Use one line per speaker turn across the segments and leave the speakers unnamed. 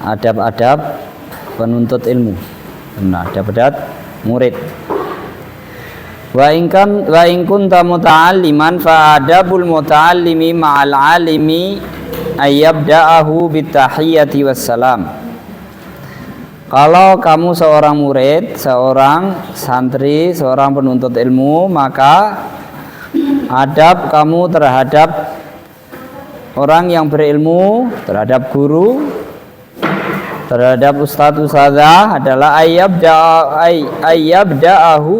adab-adab penuntut ilmu. Nah, adab-adab murid. Wa in kunta muta'alliman fa adabul muta'allimi ma'al alimi ayyabda'ahu bitahiyyati wassalam. Kalau kamu seorang murid, seorang santri, seorang penuntut ilmu, maka adab kamu terhadap orang yang berilmu, terhadap guru, terhadap ustadz-ustadzah adalah ayyabda'ahu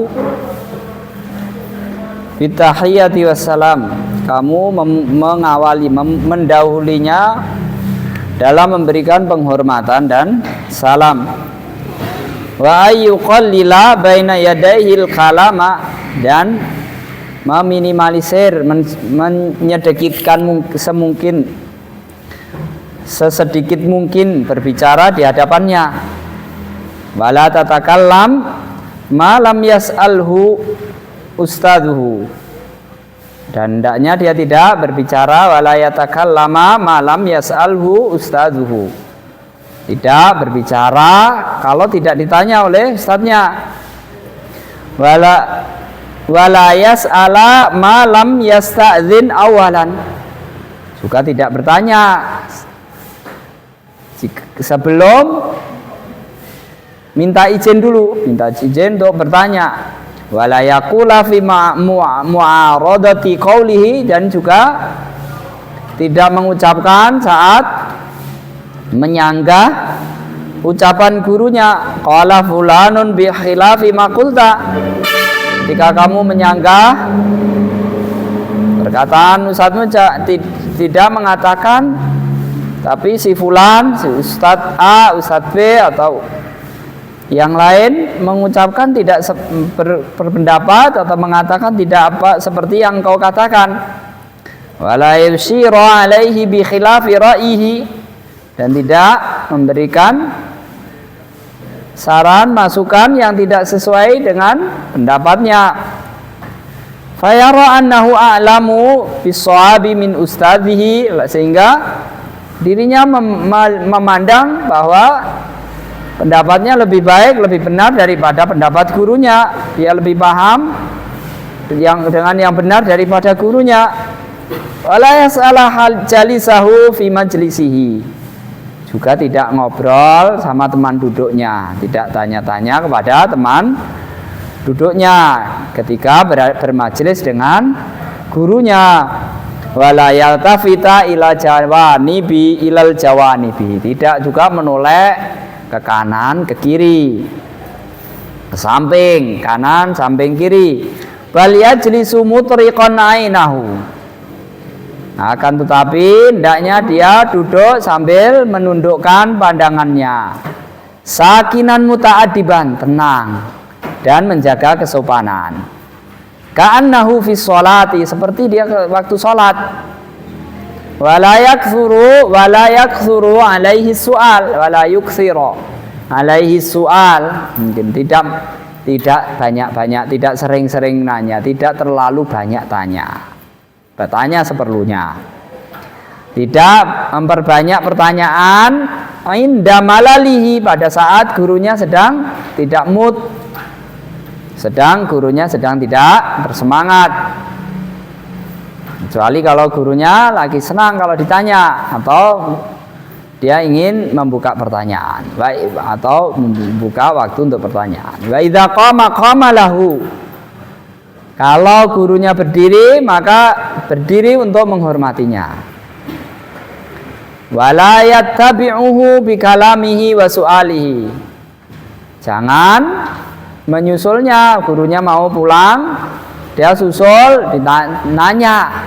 bitahiyyati wassalam. Kamu mengawali, mendahulunya dalam memberikan penghormatan dan salam. Wa ayyuqallila baina yadayhil kalama, dan meminimalisir, menyedikitkan sesedikit mungkin berbicara di hadapannya. Wala tatakallam ma lam yas'alhu ustaduhu, dan hendaknya dia tidak berbicara wala yatakallama ma lam yas'alhu ustaduhu, tidak berbicara kalau tidak ditanya oleh ustadznya. Wala yas'ala ma lam yasta'zin awalan, juga tidak bertanya sebelum minta izin dulu, minta izin untuk bertanya. Wala yaqula fi mu'aradati qawlihi, dan juga tidak mengucapkan saat menyanggah ucapan gurunya. Qala fulanun bi khilafi ma qulta, ketika kamu menyanggah perkataan ustadzmu, tidak mengatakan tapi si fulan, si ustadz A, ustadz B atau yang lain mengucapkan tidak berpendapat atau mengatakan tidak apa seperti yang kau katakan. Wala yushiru alaihi bi khilafi ra'yihi, dan tidak memberikan saran masukan yang tidak sesuai dengan pendapatnya. Fayara annahu a'lamu bis-shawabi min ustadzihi, sehingga dirinya memandang bahwa pendapatnya lebih baik, lebih benar daripada pendapat gurunya. Dia lebih paham dengan yang benar daripada gurunya. Wala yas'ala hal jalisahu fi majlisihi, juga tidak ngobrol sama teman duduknya, tidak tanya-tanya kepada teman duduknya ketika bermajlis dengan gurunya. Wala yaltafita ila jawanibi ilal jawanibi, tidak juga menoleh ke kanan, ke kiri, ke samping kanan, samping kiri. Bal yajlisu mutriqan ainahu, akan tetapi hendaknya dia duduk sambil menundukkan pandangannya. Sakinan muta'adiban, tenang dan menjaga kesopanan. Ka'annahu fi sholati, seperti dia waktu sholat. Wala yakthuru alaihi su'al, wala yukthiru alaihi su'al, mungkin tidak banyak-banyak, tidak sering-sering nanya, tidak terlalu banyak tanya, bertanya seperlunya, tidak memperbanyak pertanyaan. Inda malalihi, pada saat gurunya sedang tidak mood, gurunya sedang tidak bersemangat. Kecuali kalau gurunya lagi senang kalau ditanya, atau dia ingin membuka pertanyaan, atau membuka waktu untuk pertanyaan. Wa idza qama lahu, kalau gurunya berdiri maka berdiri untuk menghormatinya. Wala yattabi'uhu bi kalamihi wa su'alihi, jangan menyusulnya. Gurunya mau pulang, dia susul, nanya,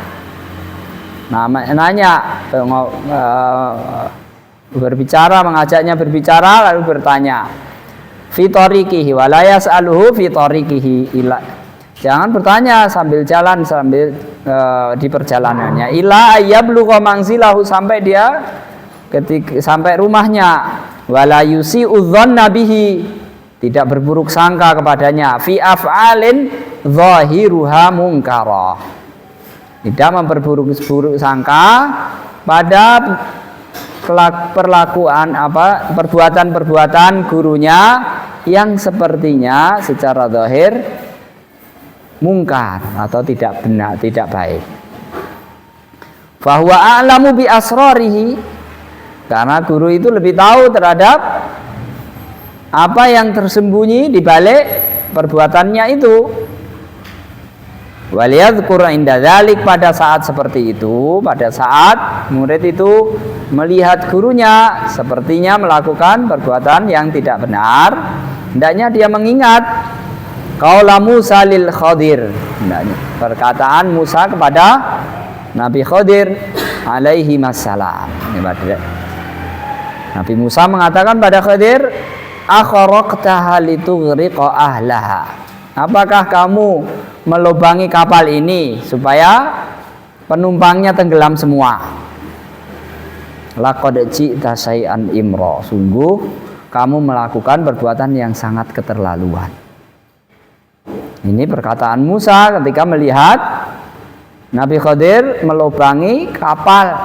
berbicara, mengajaknya berbicara lalu bertanya. Fitorikihi wala yas'aluhu fitorikihi, jangan bertanya sambil jalan, sambil di perjalanannya. Ila ayyabluqa manzilahu, sampai dia sampai rumahnya. Wala yusi'u dzanna bihi, tidak berburuk sangka kepadanya. Fi af'alin zahiruha munkarah, tidak memperburuk sangka pada perlakuan perbuatan gurunya yang sepertinya secara zahir mungkar atau tidak benar, tidak baik. Fahuwa a'lamu bi asrarihi, karena guru itu lebih tahu terhadap apa yang tersembunyi di balik perbuatannya itu. Waliyadhkur inda dzalik, pada saat seperti itu, pada saat murid itu melihat gurunya sepertinya melakukan perbuatan yang tidak benar, hendaknya dia mengingat qaula Musa lil Khadir, perkataan Musa kepada Nabi Khadir alaihi wassalam. Nabi Musa mengatakan pada Khadir, akharaqtaha litughriqa ahlaha, apakah kamu melubangi kapal ini supaya penumpangnya tenggelam semua? Laqad ji'ta syai'an imra, sungguh kamu melakukan perbuatan yang sangat keterlaluan. Ini perkataan Musa ketika melihat Nabi Khadir melubangi kapal.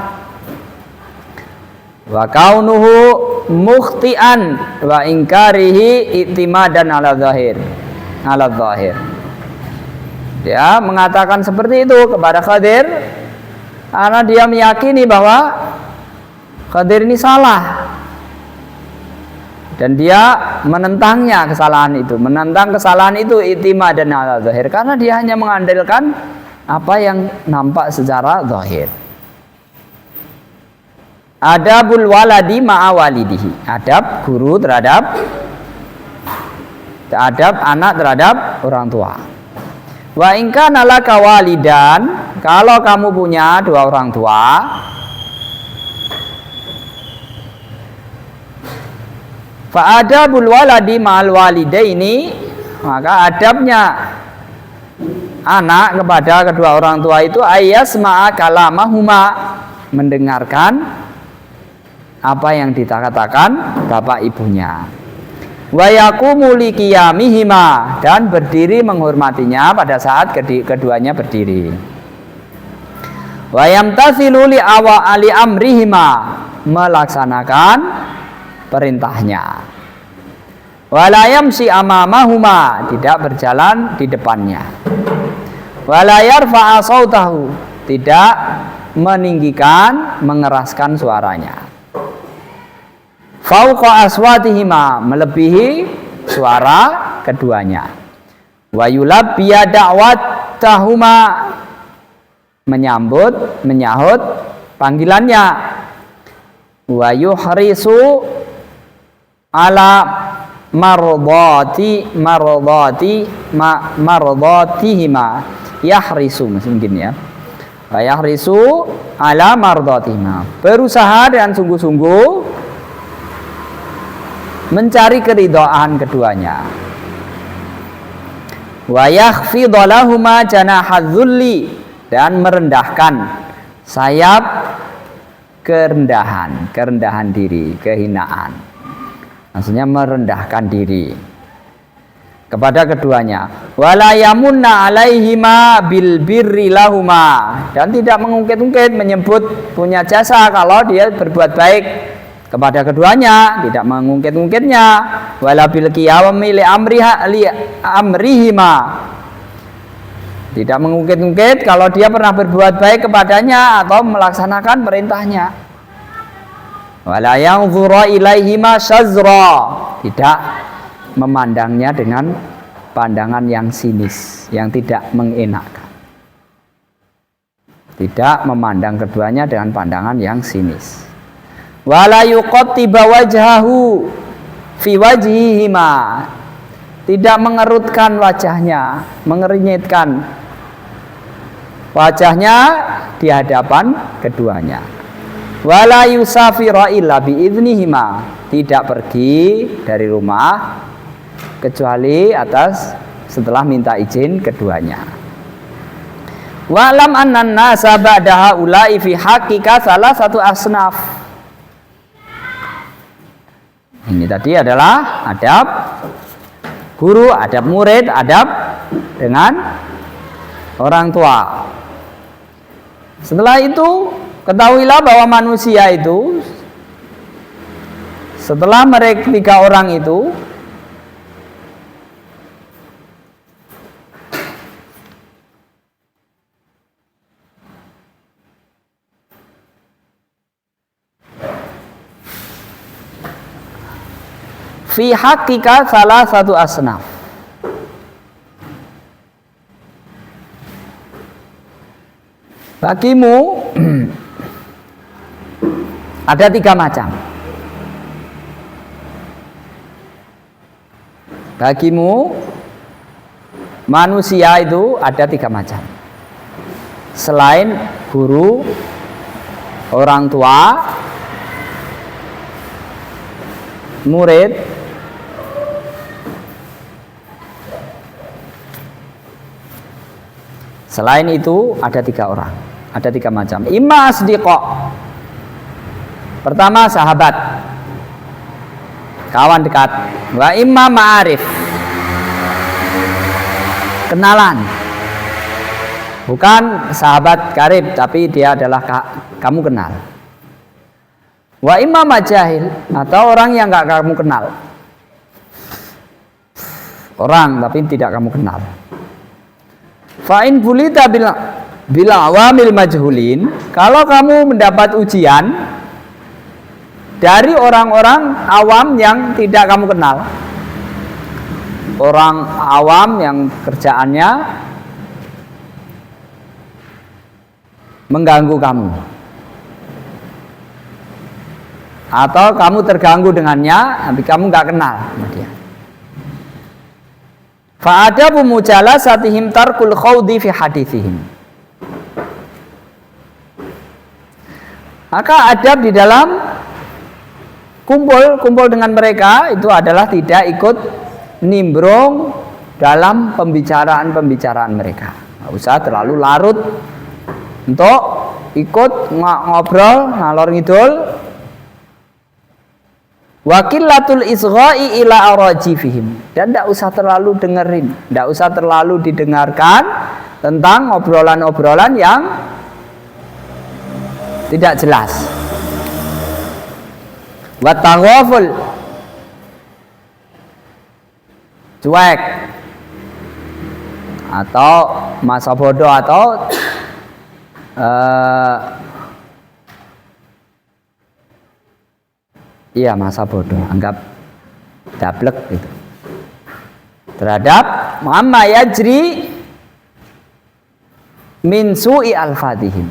Wa kaunuhu mukhtian wa ingkarihi i'timadan ala zahir. Dia mengatakan seperti itu kepada Khadir karena dia meyakini bahwa Khadir ini salah, dan dia menentangnya menentang kesalahan itu i'timadan ala zahir, karena dia hanya mengandalkan apa yang nampak secara zahir. Adabul waladi ma'a walidihi, adab guru terhadap anak terhadap orang tua. Wa in kana laka walidan, kalau kamu punya dua orang tua, fa adabul waladi ma'al walidaini, maka adabnya anak kepada kedua orang tua itu ayasma'a kalamahuma, mendengarkan apa yang dikatakan bapak ibunya. Wa yaqumu liqiyamihima, dan berdiri menghormatinya pada saat keduanya berdiri. Wa yamtathilu li amrihima, melaksanakan perintahnya. Wa la yamshi amamahuma, tidak berjalan di depannya. Wa la yarfa'a sautahu, tidak meninggikan, mengeraskan suaranya. Fauqa aswatihima, melebihi suara keduanya. Wa yulabbiya da'watahuma, menyahut panggilannya. Wa yuhrisu ala mardatihima, yahrisu mungkin ya. Wa yahrisu ala mardatihima, berusaha dengan sungguh-sungguh mencari keridhaan keduanya. Wa yakhfidhu lahuma janahadzulli, dan merendahkan sayap kerendahan diri, kehinaan. Maksudnya merendahkan diri kepada keduanya. Wala yamunna alaihima bil birri lahuma, dan tidak mengungkit-ungkit menyebut punya jasa kalau dia berbuat baik kepada keduanya, tidak mengungkit-ungkitnya. Wala bil qiyami li amrihima, tidak mengungkit-ungkit kalau dia pernah berbuat baik kepadanya atau melaksanakan perintahnya. Wala yanzura ilaihima syazra, tidak memandangnya dengan pandangan yang sinis, yang tidak mengenakkan. Tidak memandang keduanya dengan pandangan yang sinis. Wala yuqattiba wajhahu fi wajhihima, tidak mengerutkan wajahnya, mengernyitkan wajahnya di hadapan keduanya. Wala yusafira illa biidznihima, tidak pergi dari rumah kecuali setelah minta izin keduanya. Wa'lam annan nasa ba'da haula'i fi haqiqa salah satu asnaf. Ini tadi adalah adab guru, adab murid, adab dengan orang tua. Setelah itu ketahuilah bahwa manusia itu Setelah mereka 3 orang itu fi haqqika salah satu asnaf. Bagimu ada 3 macam. Bagimu manusia itu ada 3 macam. Selain guru, orang tua, murid, selain itu ada 3 orang, ada 3 macam. Imma asdiqa, pertama sahabat, kawan dekat. Wa imma ma'arif, kenalan, bukan sahabat karib tapi dia adalah kamu kenal. Wa imma majahil, atau orang yang gak kamu kenal, orang tapi tidak kamu kenal. Fa'in bulita bila awamil majhulin, kalau kamu mendapat ujian dari orang-orang awam yang tidak kamu kenal, orang awam yang kerjaannya mengganggu kamu, atau kamu terganggu dengannya tapi kamu nggak kenal sama dia. Fa'adabu mujalasatihim tarkul khawdi fi hadithihim. Maka adab di dalam kumpul dengan mereka itu adalah tidak ikut nimbrung dalam pembicaraan mereka. Nggak usah terlalu larut untuk ikut ngobrol ngalor ngidul. Wakilatul isgha'i ila arajifihim, dan tidak usah terlalu dengerin, tidak usah terlalu didengarkan tentang obrolan-obrolan yang tidak jelas. Wattaghaful, cuek atau masa bodoh atau iya masa bodoh, anggap dablek gitu terhadap amma yajri min su'i al-fatihim,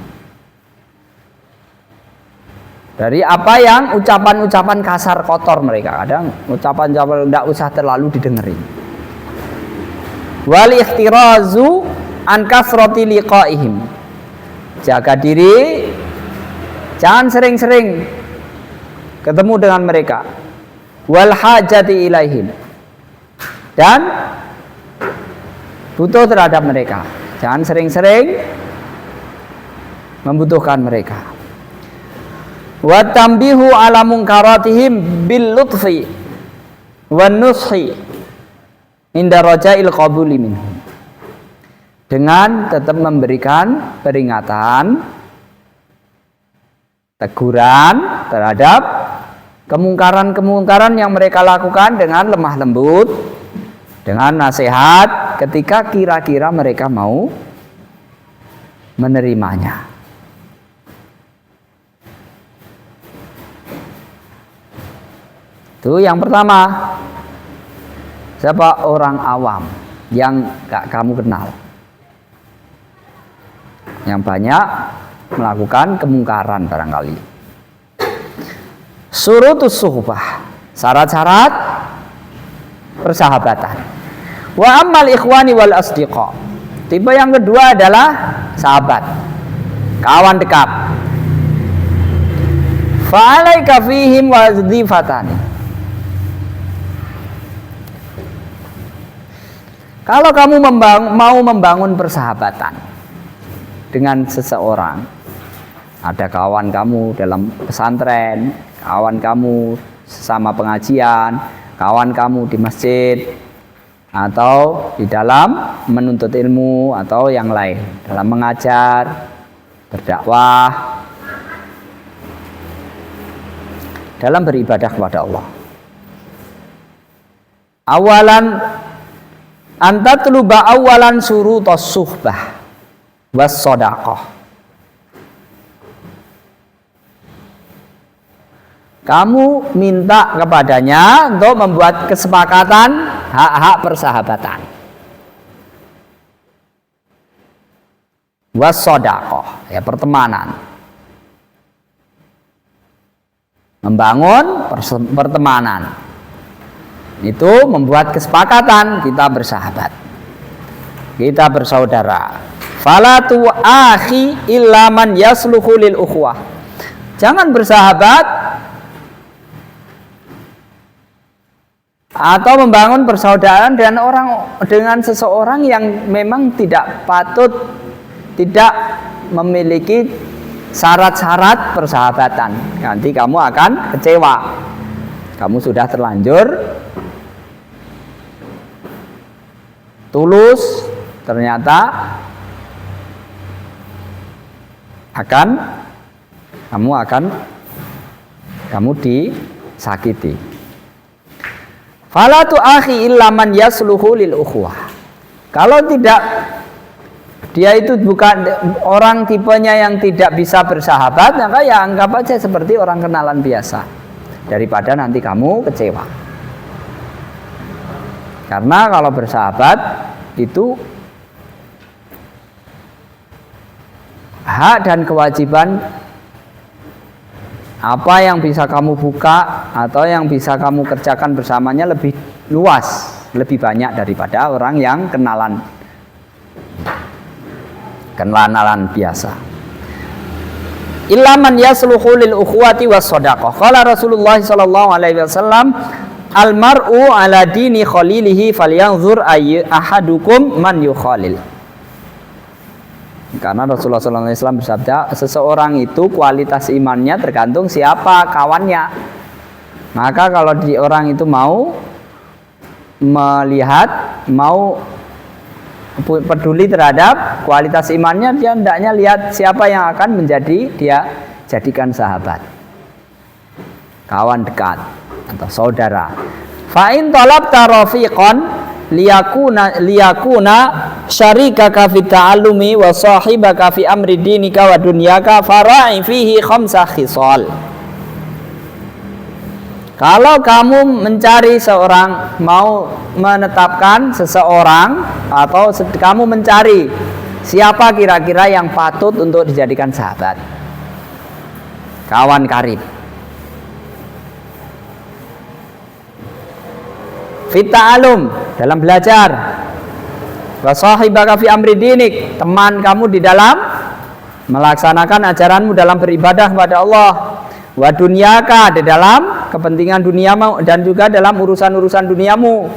dari apa yang ucapan-ucapan kasar kotor mereka. Kadang ucapan-ucapan tidak usah terlalu didengerin. Wal ikhtirazu an kasrati liqaihim, jaga diri jangan sering-sering ketemu dengan mereka. Wal hajati ilaihim, dan butuh terhadap mereka, jangan sering-sering membutuhkan mereka. Wa tambihu ala munkaratihim bil lutfi wan nushi inda raja'il qabuli minhum, dengan tetap memberikan peringatan, teguran terhadap kemungkaran-kemungkaran yang mereka lakukan dengan lemah lembut, dengan nasihat ketika kira-kira mereka mau menerimanya. Itu yang pertama. Siapa? Orang awam yang gak kamu kenal, yang banyak melakukan kemungkaran barangkali. Surutus suhbah, syarat-syarat persahabatan. Wa ammal ikhwani wal asdiqa, tipe yang kedua adalah sahabat, kawan dekat. Fa'alaika fihim wazifatani, kalau kamu mau membangun persahabatan dengan seseorang, ada kawan kamu dalam pesantren, kawan kamu sesama pengajian, kawan kamu di masjid, atau di dalam menuntut ilmu, atau yang lain, dalam mengajar, berdakwah, dalam beribadah kepada Allah. Awalan antatluba awalan surutos suhbah was sodaqah. Kamu minta kepadanya untuk membuat kesepakatan hak-hak persahabatan. Was sodaqah, ya pertemanan. Membangun pertemanan. Itu membuat kesepakatan kita bersahabat. Kita bersaudara. Fala tu akhi illa man yasluhu lil ukhwah. Jangan bersahabat atau membangun persaudaraan dengan seseorang yang memang tidak patut, tidak memiliki syarat-syarat persahabatan. Nanti kamu akan kecewa. Kamu sudah terlanjur tulus, ternyata kamu disakiti. Fala tu akhi illa man yasluhu lil ukhwah. Kalau tidak, dia itu bukan orang tipenya yang tidak bisa bersahabat, maka ya anggap aja seperti orang kenalan biasa, daripada nanti kamu kecewa. Karena kalau bersahabat itu hak dan kewajiban, apa yang bisa kamu buka atau yang bisa kamu kerjakan bersamanya lebih luas, lebih banyak daripada orang yang kenalan biasa. Illa man yasluhu lil ukhwati was shadaqah. Qala Rasulullah sallallahu alaihi wasallam, al mar'u ala dini khalilihi falyanzur ahadukum man yukhalil. Karena Rasulullah SAW bersabda, seseorang itu kualitas imannya tergantung siapa kawannya. Maka kalau orang itu mau melihat, mau peduli terhadap kualitas imannya, dia hendaknya lihat siapa yang akan menjadi dia jadikan sahabat, kawan dekat atau saudara. Fa'in talabta rafiqan liyakuna syarikaka fi ta'allumi wa sahibaka fi amri dinika wa dunyaka fara'i fihi khamsah khisal. Kalau kamu mencari seorang, mau menetapkan seseorang, atau kamu mencari siapa kira-kira yang patut untuk dijadikan sahabat, kawan karib, fit ta'allum, dalam belajar, wa sahibaka fi amri dinik, teman kamu di dalam melaksanakan ajaranmu dalam beribadah kepada Allah, wa dunyaka, di dalam kepentingan duniamu dan juga dalam urusan-urusan duniamu,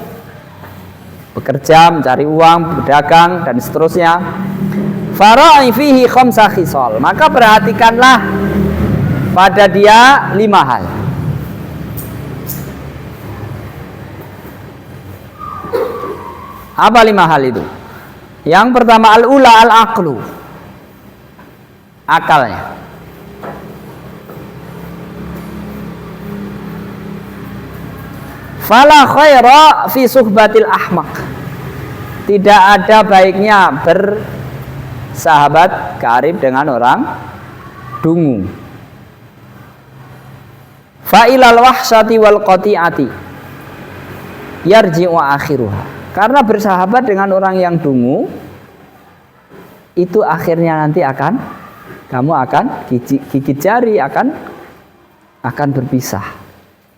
bekerja, mencari uang, berdagang dan seterusnya. Fara'i fihi khamsah khisal, maka perhatikanlah pada dia 5 hal. Apa 5 hal itu? Yang pertama, al-ula al-aqlu, akalnya. Fala khaira fi suhbatil ahmaq, tidak ada baiknya bersahabat karib dengan orang dungu. Fa ilal wahsati wal qati'ati yarji'u akhiruha, karena bersahabat dengan orang yang dungu itu akhirnya nanti kamu akan gigit jari, akan berpisah,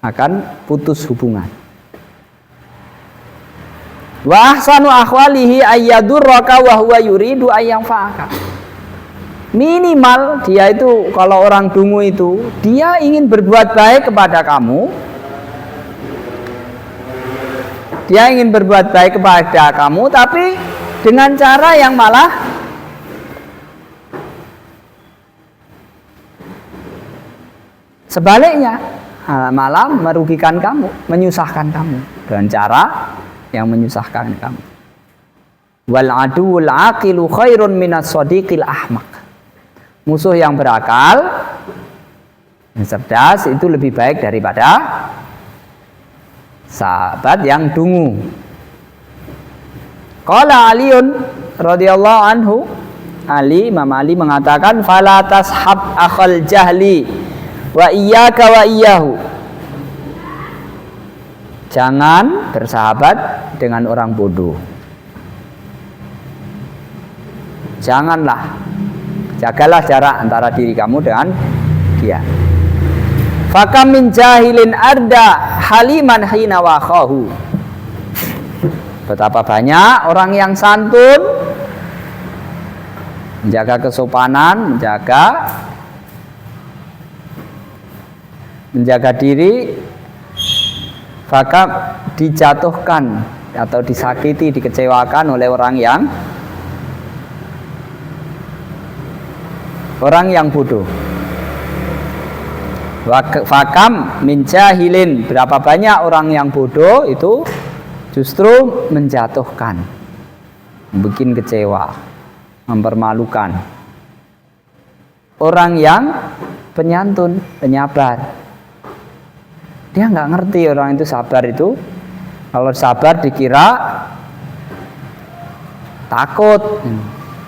akan putus hubungan. Wa ahsanu akhwalihi ayyadurraka wa huwa yuridu ayyanfa'aka. Minimal dia itu, kalau orang dungu itu, dia ingin berbuat baik kepada kamu. Dia ingin berbuat baik kepada kamu, tapi dengan cara yang malah sebaliknya, malah merugikan kamu, menyusahkan kamu dengan cara yang menyusahkan kamu. Wal aduwul aqilu khairun minas shadiqil ahmaq. Musuh yang berakal Cerdas itu lebih baik daripada sahabat yang dungu. Qala Aliun radhiyallahu anhu, Imam Ali mengatakan, fala tashab akhal jahli wa iyyaka wa iyyahu. Jangan bersahabat dengan orang bodoh. Janganlah, jagalah jarak antara diri kamu dengan dia. Fakam min jahilin arda haliman hina wakhahu. Betapa banyak orang yang santun, menjaga kesopanan, menjaga diri, fakam dijatuhkan atau disakiti, dikecewakan oleh orang yang bodoh. Fakam min jahilin, berapa banyak orang yang bodoh itu justru menjatuhkan, bikin kecewa, mempermalukan. Orang yang penyantun, penyabar, dia nggak ngerti orang itu sabar itu. Kalau sabar dikira takut,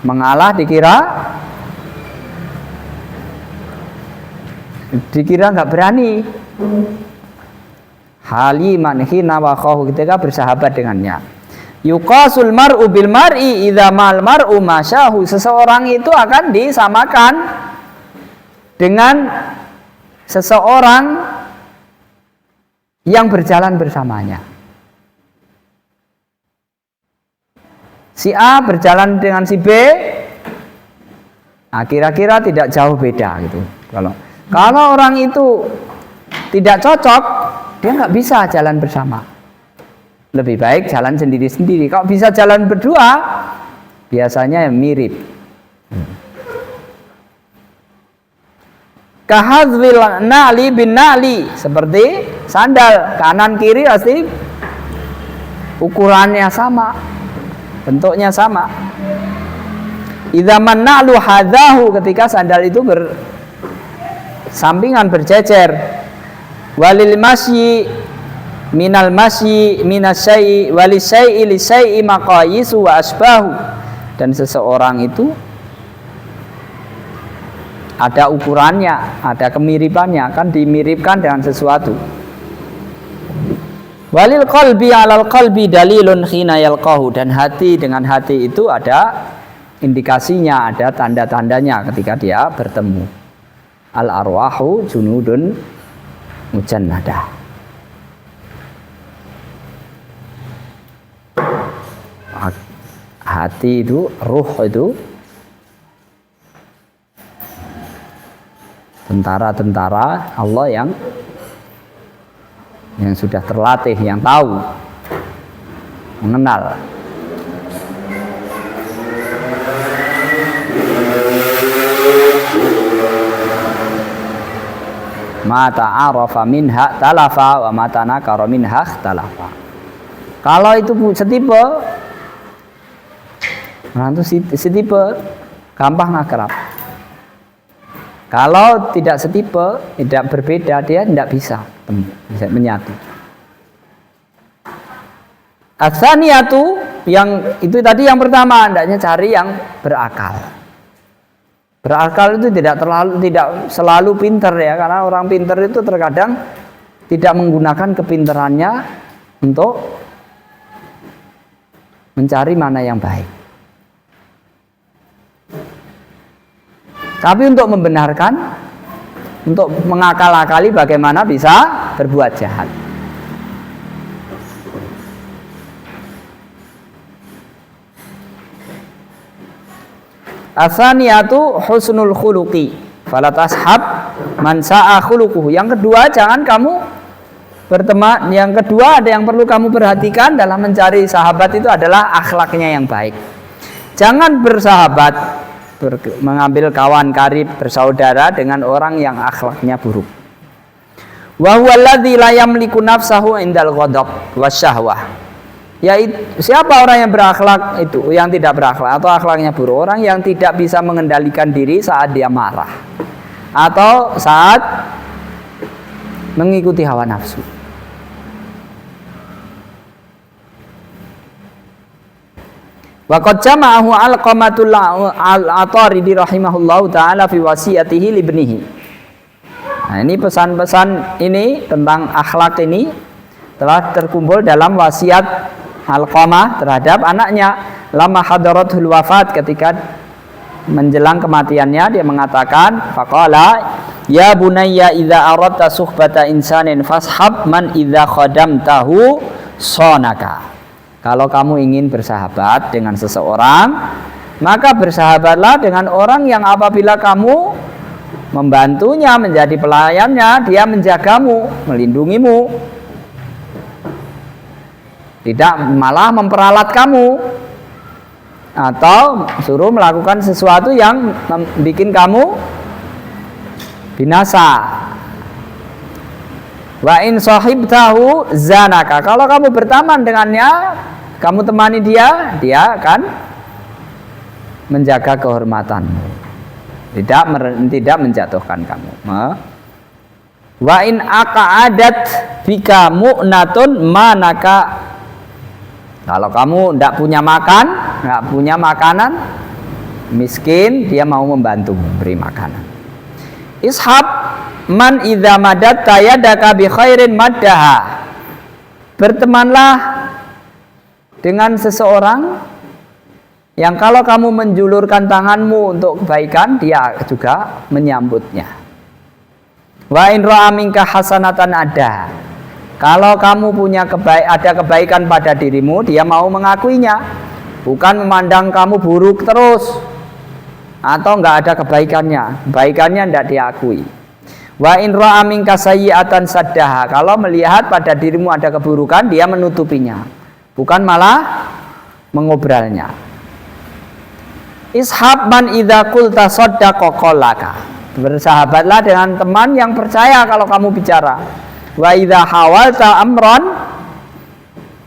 mengalah dikira nggak berani. Haliman hina wakhahu, ketika bersahabat dengannya. Yuqasul mar'u bil mar'i idza mal mar'u masyahu. Seseorang itu akan disamakan dengan seseorang yang berjalan bersamanya. Si A berjalan dengan si B, nah, kira-kira tidak jauh beda gitu. Kalau orang itu tidak cocok, dia nggak bisa jalan bersama. Lebih baik jalan sendiri-sendiri. Kalau bisa jalan berdua, biasanya mirip. Kahadzwil na'li bin na'li, seperti sandal, kanan kiri pasti ukurannya sama, bentuknya sama. Idza man na'lu hadahu, ketika sandal itu sampingan berjejer. Walil masyi minal masyi minasyai walisyai lisyai maqayisu wa asbahu. Dan seseorang itu ada ukurannya, ada kemiripannya, kan dimiripkan dengan sesuatu. Walil qalbi alal qalbi dalilun khina yalqahu, dan hati dengan hati itu ada indikasinya, ada tanda-tandanya ketika dia bertemu. Al arwahu junudun mujannadah. Hati itu, ruh itu tentara-tentara Allah yang sudah terlatih, yang tahu, mengenal. Mata arafa minha talafa wa mata nakara minha talafa. Kalau itu setipe, orang itu setipe, gampang akrab. Kalau tidak setipe, tidak berbeda, dia tidak bisa menyatu. As-saniyatu, yang itu tadi yang pertama, hendaknya cari yang berakal. Berakal itu tidak selalu pintar ya, karena orang pintar itu terkadang tidak menggunakan kepintarannya untuk mencari mana yang baik. Tapi untuk membenarkan, untuk mengakal-akali bagaimana bisa berbuat jahat. Asaniyatu husnul khuluqi fala tashab man sa'a khuluquhu. Yang kedua, jangan kamu berteman. Yang kedua, ada yang perlu kamu perhatikan dalam mencari sahabat itu adalah akhlaknya yang baik. Jangan bersahabat, mengambil kawan karib, bersaudara dengan orang yang akhlaknya buruk. Wa huwa alladzi la yamliku nafsahu indal ghadab wasyahwah. Ya, siapa orang yang berakhlak itu, yang tidak berakhlak atau akhlaknya buruk? Orang yang tidak bisa mengendalikan diri saat dia marah atau saat mengikuti hawa nafsu. Wa qad jama'ahu Alqamatul Al-Ataridi rahimahullahu taala fi wasiyatihi li ibnihi. Nah, ini pesan-pesan ini tentang akhlak ini telah terkumpul dalam wasiat Alqamah terhadap anaknya lama hadaratul wafat, ketika menjelang kematiannya dia mengatakan faqala ya bunayya idza aradta suhbata insanin fashab man idza khadamtahu sonaka. Kalau kamu ingin bersahabat dengan seseorang, maka bersahabatlah dengan orang yang apabila kamu membantunya, menjadi pelayannya, dia menjagamu, melindungimu, tidak malah memperalat kamu atau suruh melakukan sesuatu yang bikin kamu binasa. Wa in sahibtahu zanaka. Kalau kamu berteman dengannya, kamu temani dia, dia akan menjaga kehormatanmu, tidak menjatuhkan kamu. Wa in aqadat bika mu'natun manaka. Kalau kamu tidak punya makan, tidak punya makanan, miskin, dia mau membantu beri makanan. Ishab man idza madatta yadaka bi khairin maddaha. Bertemanlah dengan seseorang yang kalau kamu menjulurkan tanganmu untuk kebaikan, dia juga menyambutnya. Wa in ra'a minka hasanatan ada. Kalau kamu punya ada kebaikan pada dirimu, dia mau mengakuinya, bukan memandang kamu buruk terus atau enggak ada kebaikannya tidak diakui. Wa in ra'a minka sayyi'atan saddaha. Kalau melihat pada dirimu ada keburukan, dia menutupinya, bukan malah mengobralnya. Ishab man idza qulta saddaqa qallaka. Bersahabatlah dengan teman yang percaya kalau kamu bicara. Wa idza hawalta amran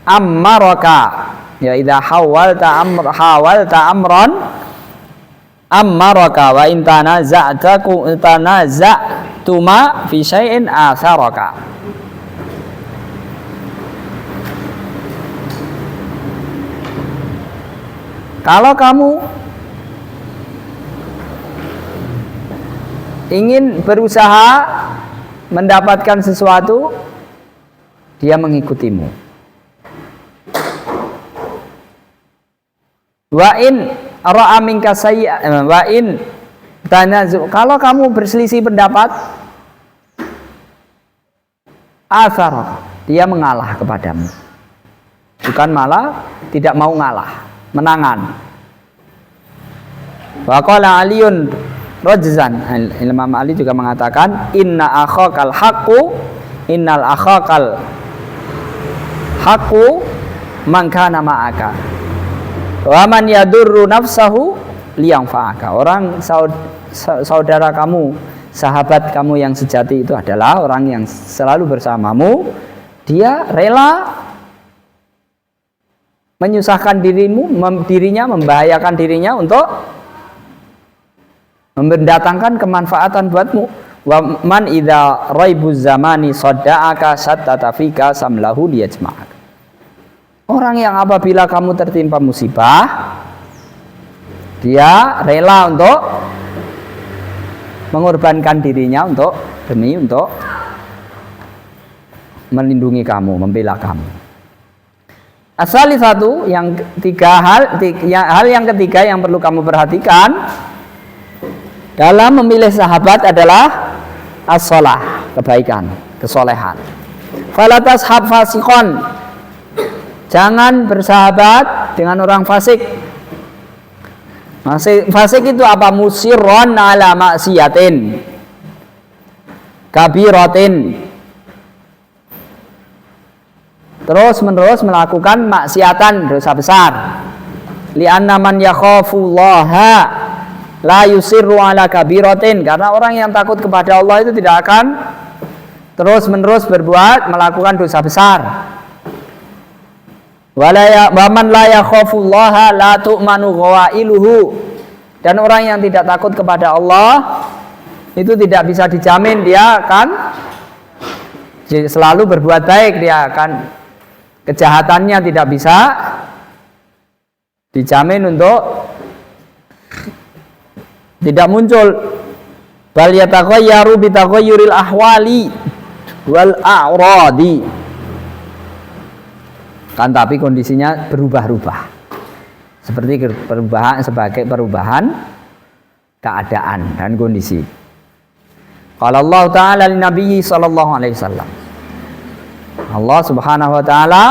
ammaraka. Ya idza hawalta amran ammaraka wa in tanaza'tuma fi syai'in atharaka. Kalau kamu ingin berusaha mendapatkan sesuatu, dia mengikutimu. Wa in ra'a minka sayyi'an wa in tanazu. Kalau kamu berselisih pendapat, athar, dia mengalah kepadamu, bukan malah tidak mau ngalah, menangan. Wa qala Aliun rajzan, Imam Ali juga mengatakan innal akhakal haqqu man kana ma'aka wa man yadurru nafsahu liyanfa'aka. Orang saudara kamu, sahabat kamu yang sejati itu adalah orang yang selalu bersamamu, dia rela menyusahkan dirinya, membahayakan dirinya untuk mendatangkan kemanfaatan buatmu. Wa man idza raibuz zamani sadda'aka sattata fika samlahu liyajma'ak. Orang yang apabila kamu tertimpa musibah, dia rela untuk mengorbankan dirinya untuk melindungi kamu, membela kamu. Asali satu, yang ketiga hal yang ketiga yang perlu kamu perhatikan dalam memilih sahabat adalah as-shalah, kebaikan, kesolehan. Fala tashab fasikon. Jangan bersahabat dengan orang fasik. Fasik itu apa? Musirron ala maksiatin kabiratin. Terus menerus melakukan maksiatan, dosa besar. Li'anna man yakhafullaha la yusirru ala kabiratin. Karena orang yang takut kepada Allah itu tidak akan terus menerus melakukan dosa besar. Wa man la yakhafullaha la tu'manu ghawailuhu. Dan orang yang tidak takut kepada Allah itu tidak bisa dijamin dia akan selalu berbuat baik, dia akan kejahatannya tidak bisa dijamin untuk tidak muncul. Bal yataghayyaru bi taghayyuril ahwali wal a'radi. Kan tapi kondisinya berubah-ubah. Seperti perubahan sebagai perubahan keadaan dan kondisi. Qala Allah Ta'ala li Nabi sallallahu alaihi wasallam. Allah Subhanahu wa taala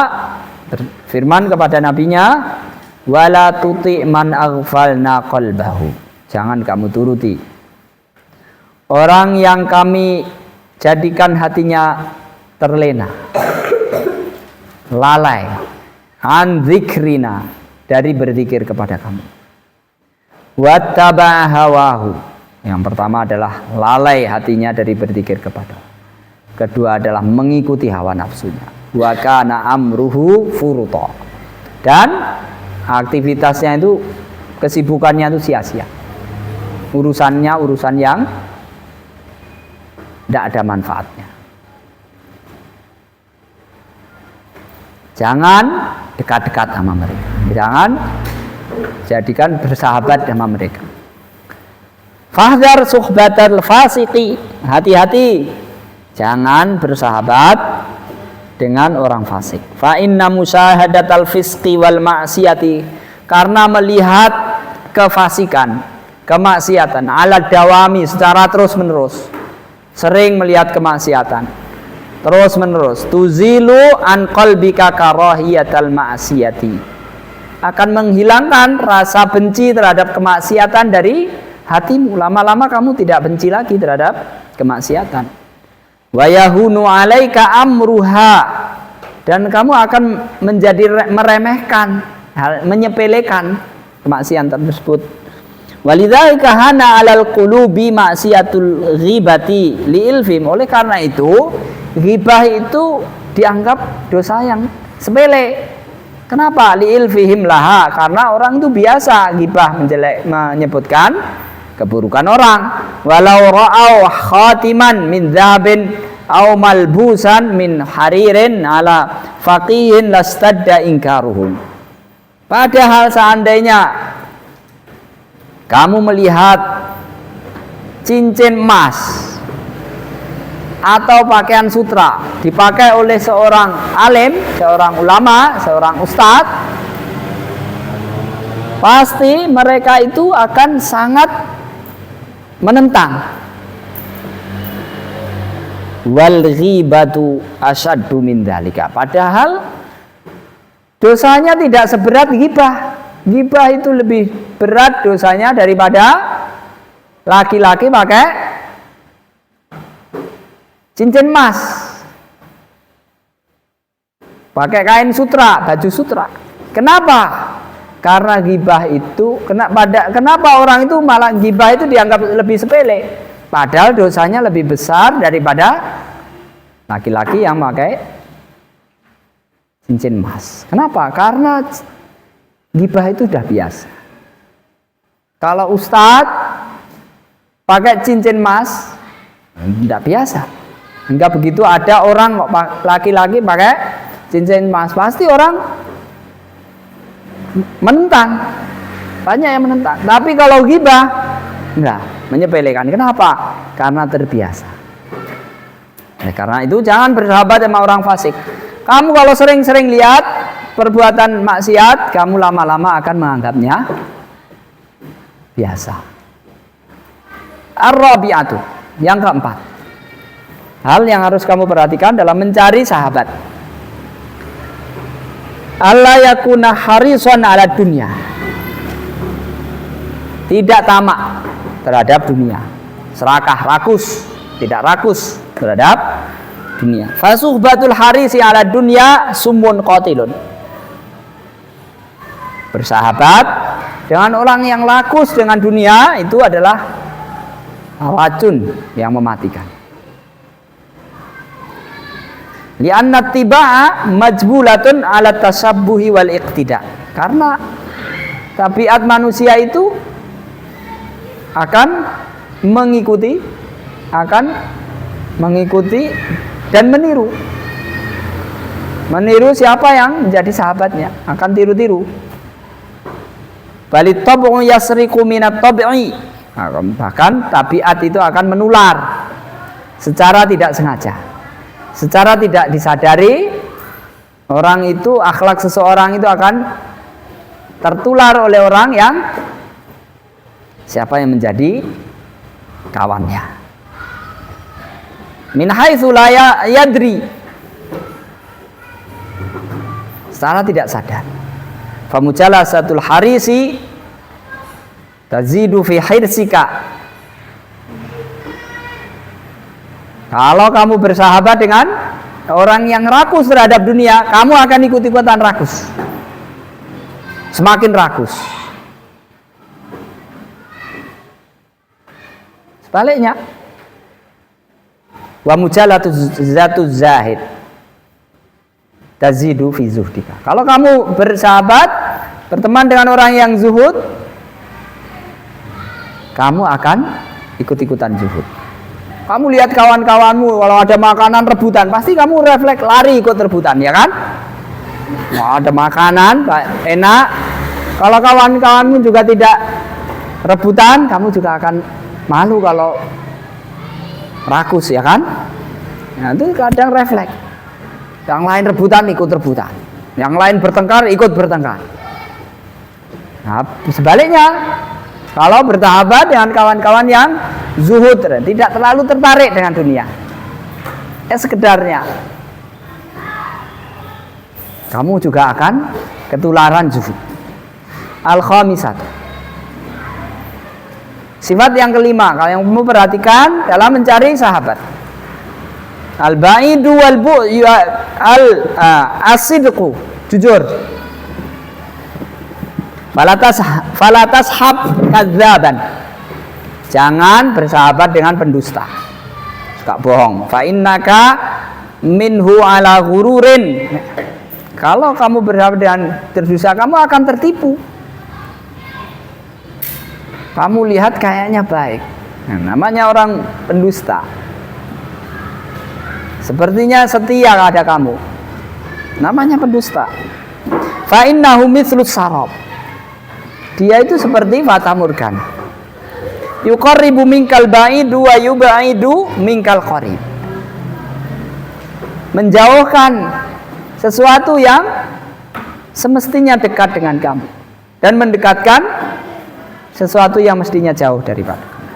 berfirman kepada nabinya, wala tuti man aghfalna qalbahu. Jangan kamu turuti orang yang kami jadikan hatinya terlena, lalai, an dzikrina, dari berzikir kepada kamu. Wattaba hawahu. Yang pertama adalah lalai hatinya dari berzikir kepada. Kedua adalah mengikuti hawa nafsunya. Wa kana amruhu furuta. Dan aktivitasnya itu, kesibukannya itu sia-sia. Urusannya urusan yang tidak ada manfaatnya. Jangan dekat-dekat sama mereka. Jangan jadikan bersahabat sama mereka. Fahdhar suhbatal fasiqi. Hati-hati, jangan bersahabat dengan orang fasik. Fa inna musyahadatal fisqi wal ma'siyati, karena melihat kefasikan, kemaksiatan ala dawami, secara terus-menerus, sering melihat kemaksiatan terus-menerus, tuzilu an qalbika karahiyatal ma'siyati, akan menghilangkan rasa benci terhadap kemaksiatan dari hatimu. Lama-lama kamu tidak benci lagi terhadap kemaksiatan. Wa yahunu alaika amruha, dan kamu akan menjadi meremehkan, menyepelekan kemaksiatan tersebut. Walidzalika hana alal qulubi maksiatul ghibati liilfim. Oleh karena itu, ghibah itu dianggap dosa yang sepele. Kenapa? Liilfihim laha, karena orang itu biasa ghibah, menyebutkan keburukan orang. Walau ra'au khatiman min dzahabin aw malbusan min haririn ala faqihin lastadda inkaruhum. Padahal seandainya kamu melihat cincin emas atau pakaian sutra dipakai oleh seorang alim, seorang ulama, seorang ustadz, pasti mereka itu akan sangat menentang. Wal ghibatu asyaddu min dzalika. Padahal dosanya tidak seberat ghibah. Ghibah itu lebih berat dosanya daripada laki-laki pakai cincin emas, pakai kain sutra, baju sutra. Kenapa? Karena ghibah itu, kenapa orang itu malah ghibah itu dianggap lebih sepele, padahal dosanya lebih besar daripada laki-laki yang pakai cincin emas. Kenapa? Karena ghibah itu sudah biasa. Kalau ustadz pakai cincin emas, tidak biasa. Enggak begitu ada orang kok laki-laki pakai cincin emas, pasti orang menentang, banyak yang menentang. Tapi kalau ghibah enggak, menyepelekan. Kenapa? Karena terbiasa. Karena itu jangan bersahabat sama orang fasik. Kamu kalau sering-sering lihat perbuatan maksiat, kamu lama-lama akan menganggapnya biasa. Ar-rabi'atu, yang keempat, hal yang harus kamu perhatikan dalam mencari sahabat. Allah yakuna harisan ala dunia, tidak tamak terhadap dunia, serakah, rakus, tidak rakus terhadap dunia. Fasuhbatul harisi ala dunia sumun qatilun. Bersahabat dengan orang yang rakus dengan dunia itu adalah racun yang mematikan. Li'anna tiba'a majbulatun ala tasabbuhi wal iqtida. Karena tabiat manusia itu akan mengikuti dan meniru. Meniru siapa yang menjadi sahabatnya, akan tiru-tiru. Bali tab'u yasriqu minat tab'i. Bahkan tabiat itu akan menular secara tidak sengaja. Secara tidak disadari, orang itu, akhlak seseorang itu akan tertular oleh orang yang siapa yang menjadi kawannya. Min haitsu la yadri, secara tidak sadar. Famujalasatul harisi tazidu fi hirsika. Kalau kamu bersahabat dengan orang yang rakus terhadap dunia, kamu akan ikut-ikutan rakus, semakin rakus. Sebaliknya, wa mujalatuz zahid tazidu fi zuhdika. Kalau kamu bersahabat, berteman dengan orang yang zuhud, kamu akan ikut-ikutan zuhud. Kamu lihat kawan-kawanmu kalau ada makanan rebutan, pasti kamu refleks lari ikut rebutan, ya kan? Mau ada makanan enak, kalau kawan-kawanmu juga tidak rebutan, kamu juga akan malu kalau rakus, ya kan? Nah, itu kadang refleks. Yang lain rebutan ikut rebutan, yang lain bertengkar ikut bertengkar. Nah, sebaliknya, kalau bersahabat dengan kawan-kawan yang zuhud, tidak terlalu tertarik dengan dunia, sekedarnya, kamu juga akan ketularan zuhud. Al-khamisat, sifat yang kelima, kalau yang kamu perhatikan dalam mencari sahabat, al-ba'idu wal al-asidqu, jujur. Falatas hab kadzaban, jangan bersahabat dengan pendusta, suka bohong. Fa innaka minhu ala ghururin, kalau kamu bersahabat dengan pendusta, kamu akan tertipu. Kamu lihat kayaknya baik, nah, namanya orang pendusta. Sepertinya setia ada kamu, namanya pendusta. Fa innahu mitslus sarab, dia itu seperti fata morgana. Yuqarribu minkal ba'idu wa yubaidu minkal qarib, menjauhkan sesuatu yang semestinya dekat dengan kamu dan mendekatkan sesuatu yang mestinya jauh daripada kamu.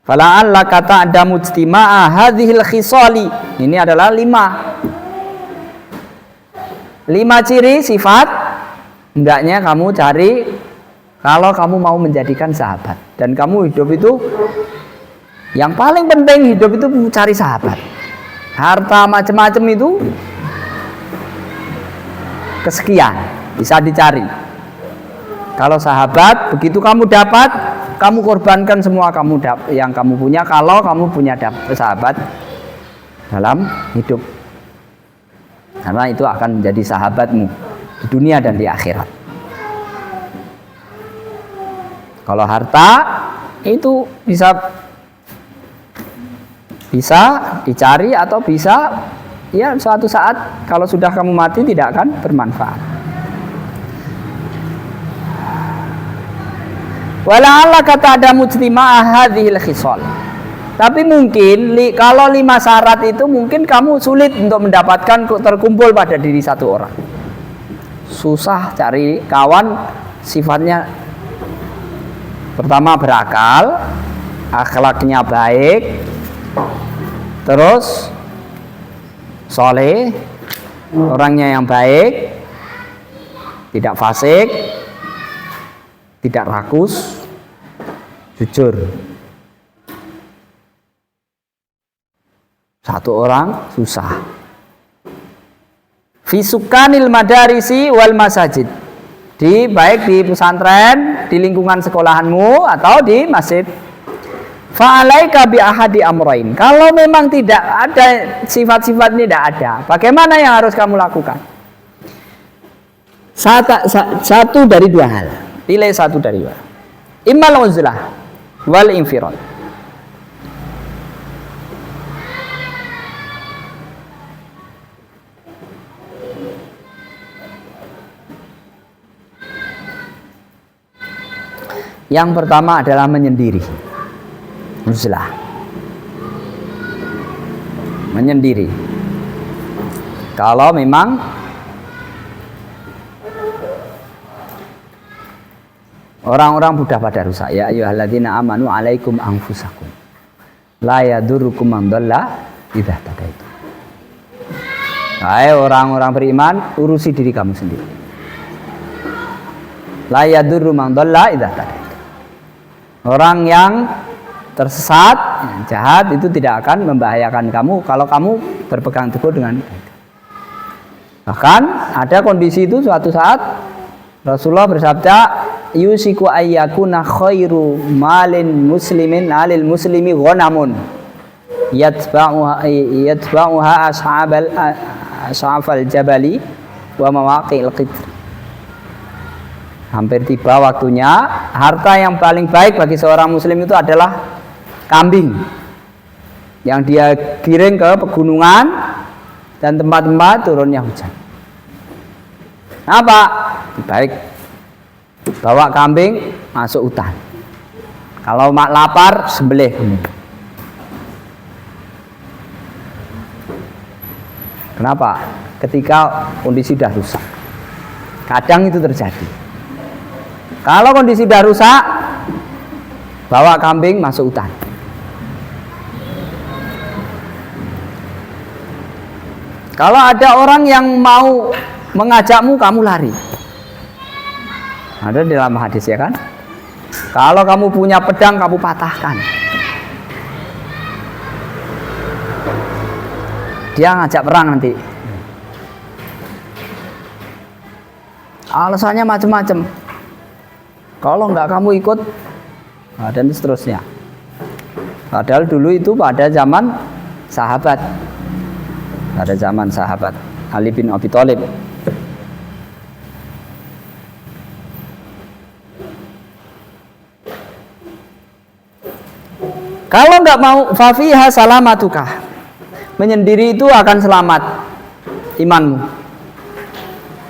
Fala'alla kata ada mujtima'a hadhil khisali, ini adalah 5 ciri sifat hendaknya kamu cari kalau kamu mau menjadikan sahabat. Dan kamu hidup itu, yang paling penting hidup itu cari sahabat. Harta macam-macam itu kesekian, bisa dicari. Kalau sahabat, begitu kamu dapat, kamu korbankan semua yang kamu punya kalau kamu punya sahabat dalam hidup. Karena itu akan menjadi sahabatmu di dunia dan di akhirat. Kalau harta itu bisa dicari atau bisa ya suatu saat kalau sudah kamu mati tidak akan bermanfaat. Wala'alla kata ada mujtima'ah hadhil khisal, tapi mungkin kalau 5 syarat itu mungkin kamu sulit untuk mendapatkan terkumpul pada diri satu orang. Susah cari kawan sifatnya pertama berakal, akhlaknya baik, terus soleh, orangnya yang baik, tidak fasik, tidak rakus, jujur. Satu orang susah. Fisukanil madarisi wal masajid, baik di pesantren, di lingkungan sekolahanmu atau di masjid. Fa'alaika bi ahadi amrain, kalau memang tidak ada sifat-sifat ini, tidak ada, bagaimana yang harus kamu lakukan? Satu dari 2 hal, pilih satu dari 2. Immal uzlah wal infirad. Yang pertama adalah menyendiri. Uzlah. Menyendiri. Kalau memang orang-orang sudah pada rusak, ya ayyuhalladzina amanu alaikum anfusakum la yadurrukum man dhalla idza tadaitum. Hai orang-orang beriman, urusi diri kamu sendiri. La yadurru man dhalla idza tadaitum. Orang yang tersesat, yang jahat itu tidak akan membahayakan kamu kalau kamu berpegang teguh dengan baik. Bahkan ada kondisi itu suatu saat Rasulullah bersabda, yusiku ayyakuna khairu malin muslimin alil muslimi ghanamun yatba'uha ashabal jabali wa mawaqi'il qitr. Hampir tiba waktunya, harta yang paling baik bagi seorang muslim itu adalah kambing yang dia giring ke pegunungan dan tempat-tempat turunnya hujan. Apa? Baik, bawa kambing masuk hutan. Kalau mak lapar, sembelih. Kenapa? Ketika kondisi sudah rusak. Kadang itu terjadi. Kalau kondisi sudah rusak, bawa kambing masuk hutan. Kalau ada orang yang mau mengajakmu, kamu lari. Ada di dalam hadis, ya kan? Kalau kamu punya pedang, kamu patahkan. Dia ngajak perang nanti. Alasannya macam-macam. Kalau enggak kamu ikut, dan seterusnya. Padahal dulu itu pada zaman sahabat. Pada zaman sahabat Ali bin Abi Thalib. Kalau enggak mau, fafiha salamatuka. Menyendiri itu akan selamat imanmu.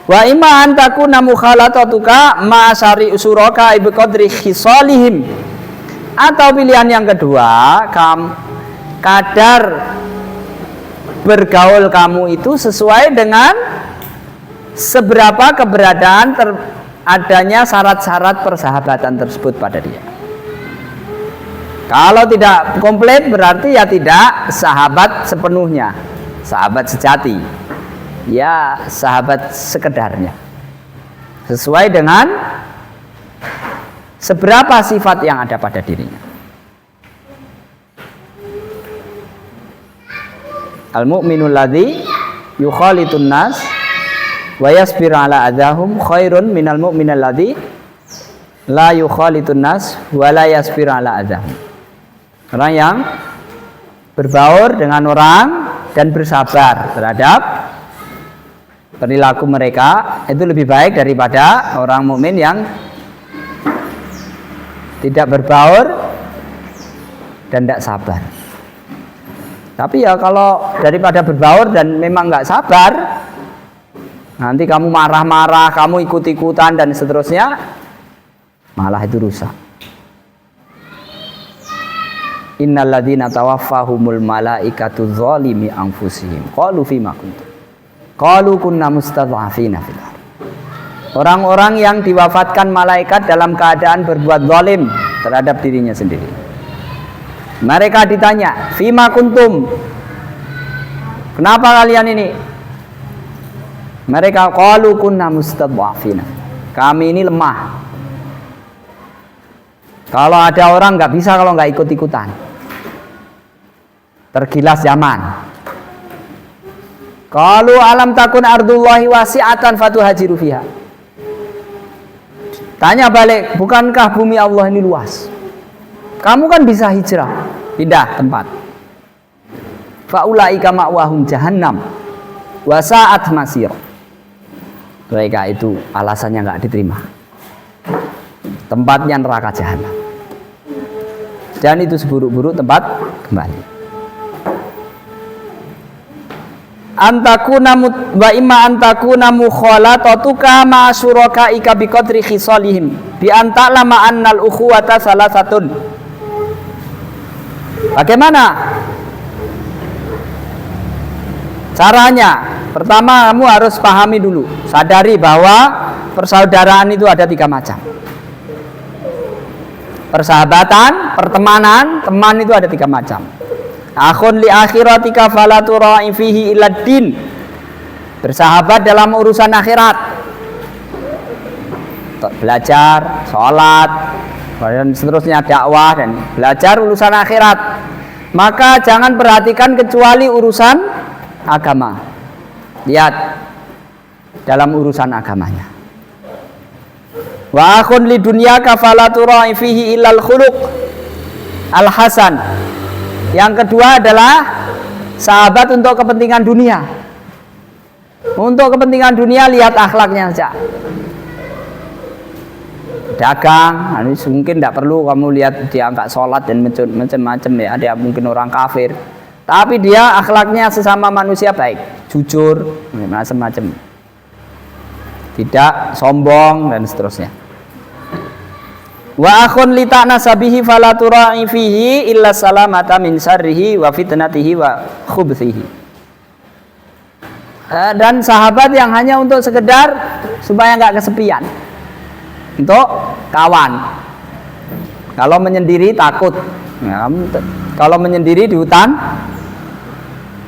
Wa imma an takuna mukhalatatuka ma syari usuraka bi qadri khisalihim. Atau pilihan yang kedua, kadar bergaul kamu itu sesuai dengan seberapa keberadaan adanya syarat-syarat persahabatan tersebut pada dia. Kalau tidak komplit berarti ya tidak sahabat sepenuhnya, sahabat sejati. Ya sahabat sekedarnya. Sesuai dengan seberapa sifat yang ada pada dirinya. Al-mu'minul ladzi yukhalitun nas wa yasbiru ala adahum khairun minal mu'minal ladzi la yukhalitun nas wa la yasbiru ala adahum. Orang yang berbaur dengan orang dan bersabar terhadap perilaku mereka itu lebih baik daripada orang mukmin yang tidak berbaur dan tidak sabar. Tapi ya kalau daripada berbaur dan memang nggak sabar, nanti kamu marah-marah, kamu ikut-ikutan dan seterusnya, malah itu rusak. Innalladzina tawaffahumul malaikatu dzalimi anfusihim qalu fima kuntum qalu kunna mustad'afina fil ardh. Orang-orang yang diwafatkan malaikat dalam keadaan berbuat zalim terhadap dirinya sendiri. Mereka ditanya, fima kuntum? Kenapa kalian ini? Mereka qalu kunna mustad'afina. Kami ini lemah. Kalau ada orang nggak bisa kalau nggak ikut-ikutan. Tergilas zaman. Qalu alam takun ardullahi wasi'atan fatuhajiru fiha. Tanya balik, bukankah bumi Allah ini luas? Kamu kan bisa hijrah, pindah tempat. Faulaika ma'wahum jahannam wa sa'at masir. Mereka itu alasannya nggak diterima. Tempatnya neraka jahanam. Dan itu seburuk-buruk tempat kembali. antakuna wa imma antakuna mukhalatatuka ma syurakaika biqadri khisalihim bi anta'lama annal ukhuwata salasatun. Bagaimana caranya? Pertama, kamu harus pahami dulu, sadari bahwa persaudaraan itu ada 3 macam. Persahabatan, pertemanan, teman itu ada 3 macam. Akhun li akhiratika fala tura'i fihi illa din. Bersahabat dalam urusan akhirat. Belajar, sholat, dan seterusnya dakwah dan belajar urusan akhirat. Maka jangan perhatikan kecuali urusan agama. Lihat dalam urusan agamanya. Wa akhun li dunyaka fala tura'i fihi illa al-khuluq al-hasan. Yang kedua adalah sahabat untuk kepentingan dunia. Untuk kepentingan dunia lihat akhlaknya saja. Dagang, ini mungkin tidak perlu kamu lihat dia nggak sholat dan macam-macam ya. Dia mungkin orang kafir, tapi dia akhlaknya sesama manusia baik, jujur, macam-macam. Tidak sombong dan seterusnya. Wa akhun li ta'nasabihi fala tura'i fihi illa salamata min syarrihi wa fitnatihi wa khubthihi. Dan sahabat yang hanya untuk sekedar supaya nggak kesepian, untuk kawan. Kalau menyendiri takut, ya, kalau menyendiri di hutan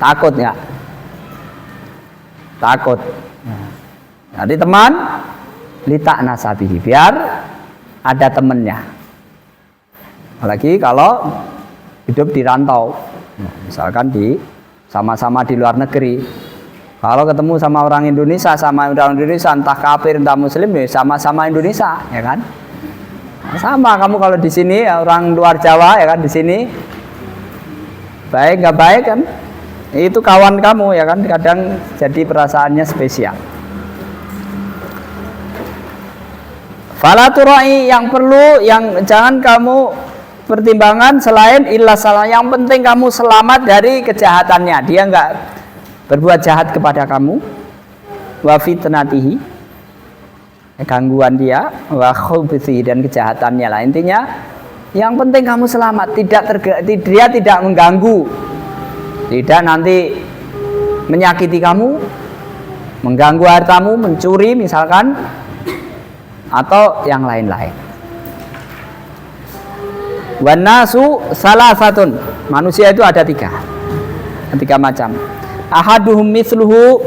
takut nggak? Takut. Jadi teman li ta'nasabihi, biar ada temennya. Apalagi kalau hidup di rantau, misalkan sama-sama di luar negeri. Kalau ketemu sama orang Indonesia, entah kafir entah muslim, ya sama-sama Indonesia, ya kan? Sama kamu kalau di sini orang luar Jawa, ya kan, di sini baik nggak baik kan? Itu kawan kamu, ya kan? Kadang jadi perasaannya spesial. Fala turai, yang perlu, yang jangan kamu pertimbangan selain illa salah. Yang penting kamu selamat dari kejahatannya. Dia enggak berbuat jahat kepada kamu. Wa fitnatihi, gangguan dia, wa khubthi, dan kejahatannya lah. Intinya yang penting kamu selamat, dia tidak mengganggu. Tidak nanti menyakiti kamu, mengganggu hartamu, mencuri misalkan, atau yang lain-lain. Wan nasu salasatun, manusia itu ada 3 macam. Ahaduhum misluhu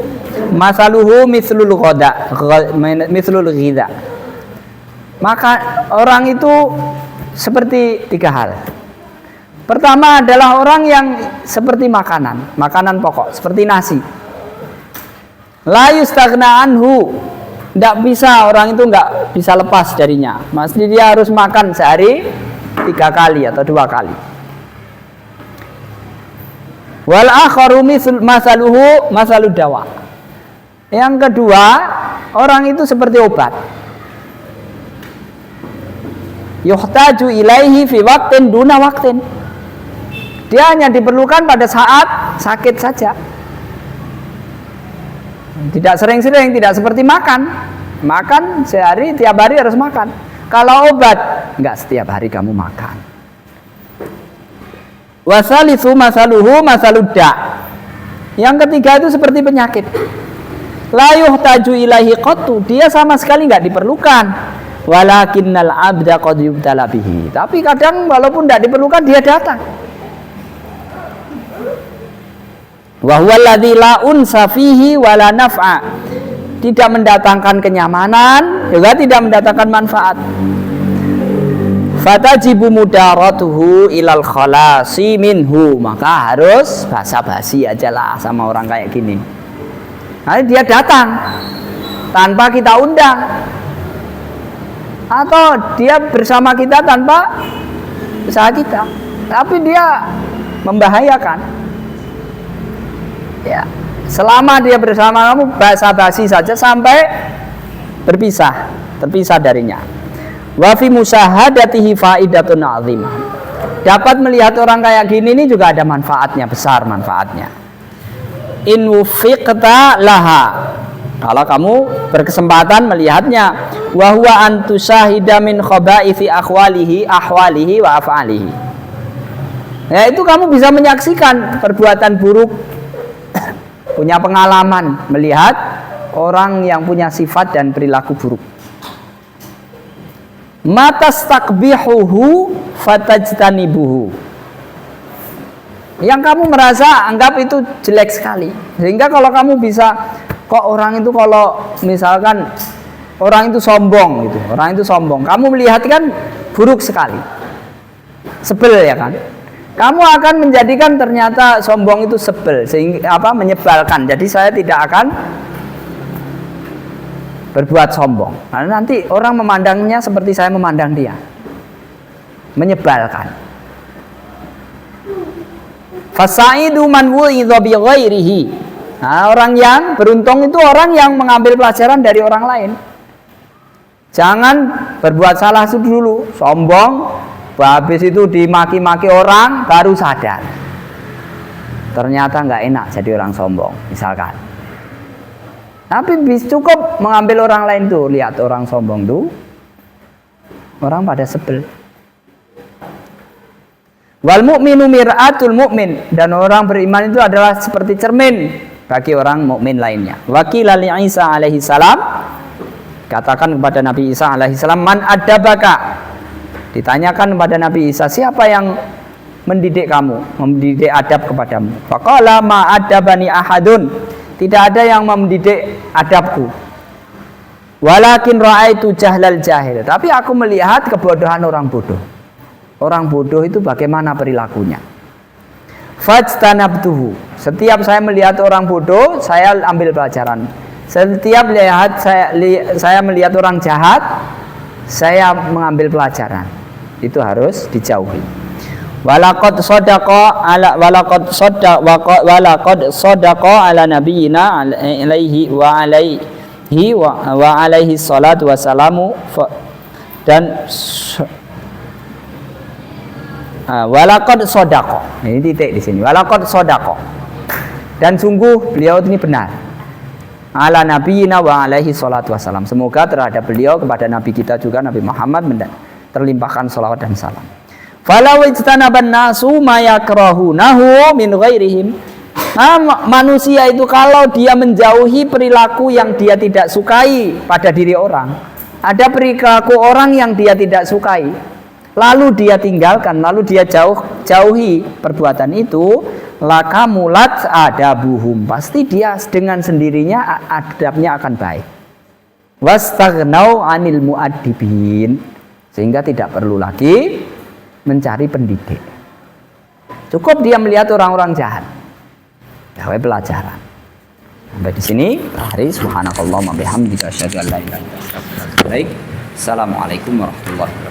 masaluhu mislul ghidha. Maka orang itu seperti 3 hal. Pertama adalah orang yang seperti makanan pokok, seperti nasi. La yustaghna anhu, tidak bisa, orang itu nggak bisa lepas darinya. Mesti dia harus makan sehari 3 kali atau 2 kali. Wal akharu masaluhu masalud dawa. Yang kedua, orang itu seperti obat. Yuhtaju ilaihi fi waqtin duna waqtin. Dia hanya diperlukan pada saat sakit saja. Tidak sering-sering, tidak seperti makan. Makan sehari, tiap hari harus makan. Kalau obat, enggak setiap hari kamu makan. Wasalitsu masaluhu masaludda. Yang ketiga itu seperti penyakit. La yuhtaju ilaihi qattu, dia sama sekali enggak diperlukan. Walakinnal abda qad yubtala bihi. Tapi kadang walaupun enggak diperlukan, dia datang. Wa huwa alladzi la unsa fihi wa la naf'a. Tidak mendatangkan kenyamanan, juga tidak mendatangkan manfaat. Fatajibu mudaratuhu ilal khalasi minhu. Maka harus basa-basi aja lah sama orang kayak gini. Nanti dia datang tanpa kita undang, atau dia bersama kita tanpa usaha kita, tapi dia membahayakan. Ya, selama dia bersama kamu basa-basi saja sampai terpisah darinya. Wa fi musyahadatihi faidatun 'azimah. Dapat melihat orang kayak gini ini juga ada manfaatnya, besar manfaatnya. in wufiqta laha, kalau kamu berkesempatan melihatnya, wa huwa an tusyahida min khabaithi ahwalihi wa af'alihi. Ya, itu kamu bisa menyaksikan perbuatan buruk, punya pengalaman melihat orang yang punya sifat dan perilaku buruk. Matastakbihuhu fatajtanibuhu, yang kamu merasa anggap itu jelek sekali, sehingga kalau kamu bisa, kok orang itu kalau misalkan orang itu sombong gitu, orang itu sombong, kamu melihat kan buruk sekali, sebel ya kan, kamu akan menjadikan ternyata sombong itu sebel, sehingga menyebalkan. Jadi saya tidak akan berbuat sombong, karena nanti orang memandangnya seperti saya memandang dia, menyebalkan. Fasaidu man wu'idha bi ghairihi. Nah, orang yang beruntung itu orang yang mengambil pelajaran dari orang lain. Jangan berbuat salah itu dulu, sombong, habis itu dimaki-maki orang, baru sadar ternyata nggak enak jadi orang sombong misalkan. Tapi cukup mengambil orang lain tuh, lihat orang sombong tuh, orang pada sebel. Wal mu'minu mir'atul mu'min, dan orang beriman itu adalah seperti cermin bagi orang mukmin lainnya. Wakil ali Isa alaihi salam, katakan kepada Nabi Isa alaihi salam, man adabaka, ditanyakan kepada Nabi Isa, siapa yang mendidik kamu, mendidik adab kepadamu? Faqala ma adabani ahadun, tidak ada yang mendidik adabku. Walakin ra'aitu jahlal jahil, tapi aku melihat kebodohan orang bodoh. Orang bodoh itu bagaimana perilakunya. Fajtanabtuhu, setiap saya melihat orang bodoh, saya ambil pelajaran. Setiap saya melihat orang jahat, saya mengambil pelajaran. Itu harus dijauhi. Walaqad sadaqa ala nabiyyina alaihi wa alaihi salatu wassalamu, dan walaqad sadaqa. Ini titik di sini. Walaqad sadaqa. Dan sungguh beliau ini benar. Ala nabiyyina wa alaihi salatu wassalam. Semoga terhadap beliau, kepada nabi kita juga, Nabi Muhammad, terlimpahkan salawat dan salam. Falau ijtanaban nasu ma yakrahunahu min ghairihim. Manusia itu kalau dia menjauhi perilaku yang dia tidak sukai pada diri orang, ada perilaku orang yang dia tidak sukai, lalu dia tinggalkan, lalu dia jauhi perbuatan itu, lakamulat adabuhum, pasti dia dengan sendirinya adabnya akan baik. Wastaghnau anil muaddibin, sehingga tidak perlu lagi mencari pendidik. Cukup dia melihat orang-orang jahat, gawe pelajaran. Sampai di sini. Hari subhanakallahumma bihamdika asyhadu an la ilaha illa anta astaghfiruka wa atubu ilaik. Assalamualaikum warahmatullahi wabarakatuh.